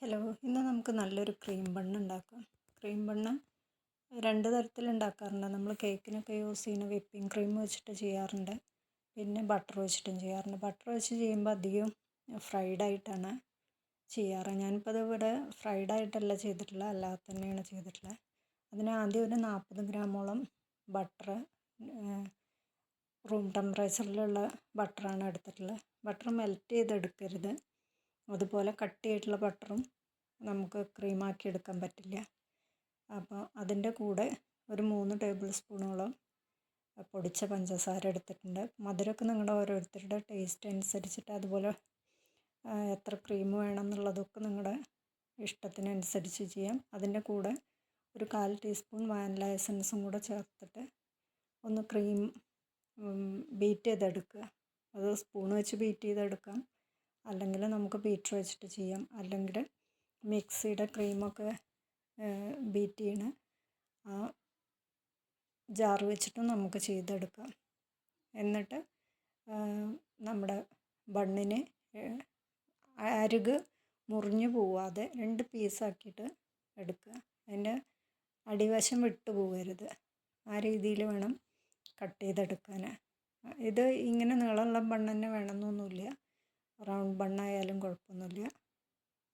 Hello, ഇന്ന് നമുക്ക് നല്ലൊരു ക്രീം ബണ്ണ് ഉണ്ടാക്കാം. ക്രീം ബണ്ണ് രണ്ട് തരത്തിലുണ്ടാക്കാറുണ്ട്. നമ്മൾ കേക്കിനൊക്കെ യൂസ് ചെയ്യുന്ന വിപ്പിംഗ് ക്രീം വെച്ചിട്ട് ചെയ്യാറുണ്ട്, പിന്നെ ബട്ടർ വെച്ചിട്ടും ചെയ്യാറുണ്ട്. ബട്ടർ വെച്ച് ചെയ്യുമ്പോൾ അധികം ഫ്രൈഡായിട്ടാണ് ചെയ്യാറ്. ഞാനിപ്പോൾ അതിവിടെ ഫ്രൈഡായിട്ടല്ല ചെയ്തിട്ടുള്ളത്, അല്ലാതെ തന്നെയാണ് ചെയ്തിട്ടുള്ളത്. അതിന് ആദ്യം ഒരു 40 ഗ്രാമോളം ബട്ടർ, റൂം ടെമ്പറേച്ചറിലുള്ള ബട്ടറാണ് എടുത്തിട്ടുള്ളത്. ബട്ടർ മെൽറ്റ് ചെയ്തെടുക്കരുത്. അതുപോലെ കട്ടിയായിട്ടുള്ള ബട്ടറും നമുക്ക് ക്രീമാക്കി എടുക്കാൻ പറ്റില്ല. അപ്പോൾ അതിൻ്റെ കൂടെ ഒരു 3 ടേബിൾ സ്പൂണോളം പൊടിച്ച പഞ്ചസാര എടുത്തിട്ടുണ്ട്. മധുരമൊക്കെ നിങ്ങളുടെ ഓരോരുത്തരുടെ ടേസ്റ്റ് അനുസരിച്ചിട്ട്, അതുപോലെ എത്ര ക്രീം വേണം എന്നുള്ളതൊക്കെ നിങ്ങളുടെ ഇഷ്ടത്തിനനുസരിച്ച് ചെയ്യാം. അതിൻ്റെ കൂടെ ഒരു 1/4 ടീസ്പൂൺ വാനില എസൻസും കൂടെ ചേർത്തിട്ട് ഒന്ന് ക്രീം ബീറ്റ് ചെയ്തെടുക്കുക. അത് സ്പൂൺ വെച്ച് ബീറ്റ് ചെയ്തെടുക്കാം, അല്ലെങ്കിൽ നമുക്ക് ബീറ്റർ വെച്ചിട്ട് ചെയ്യാം, അല്ലെങ്കിൽ മിക്സിയുടെ ക്രീമൊക്കെ ബീറ്റ് ചെയ്യണ ആ ജാർ വെച്ചിട്ടും നമുക്ക് ചെയ്തെടുക്കാം. എന്നിട്ട് നമ്മുടെ ബണ്ണിന് അരിക് മുറിഞ്ഞു പോവാതെ 2 പീസാക്കിയിട്ട് എടുക്കുക. അതിൻ്റെ അടിവശം വിട്ടു പോകരുത്. ആ രീതിയിൽ വേണം കട്ട് ചെയ്തെടുക്കാൻ. ഇത് ഇങ്ങനെ നീളമുള്ള ബണ്ണ് തന്നെ വേണമെന്നൊന്നുമില്ല, റൗണ്ട് ബണ്ണായാലും കുഴപ്പമൊന്നുമില്ല.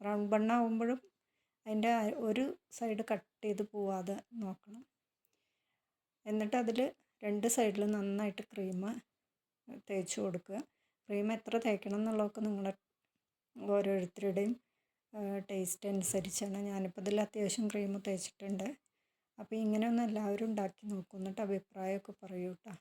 റൗണ്ട് ബണ്ണാകുമ്പോഴും അതിൻ്റെ ഒരു സൈഡ് കട്ട് ചെയ്ത് പോവാതെ നോക്കണം. എന്നിട്ട് അതിൽ 2 സൈഡിലും നന്നായിട്ട് ക്രീം തേച്ച് കൊടുക്കുക. ക്രീം എത്ര തേക്കണം എന്നുള്ളതൊക്കെ നിങ്ങളുടെ ഓരോരുത്തരുടെയും ടേസ്റ്റ് അനുസരിച്ചാണ്. ഞാനിപ്പോൾ ഇതിൽ അത്യാവശ്യം ക്രീം തേച്ചിട്ടുണ്ട്. അപ്പോൾ ഇങ്ങനെ ഒന്ന് എല്ലാവരും ഉണ്ടാക്കി നോക്കും, എന്നിട്ട് അഭിപ്രായമൊക്കെ പറയൂ കേട്ടോ.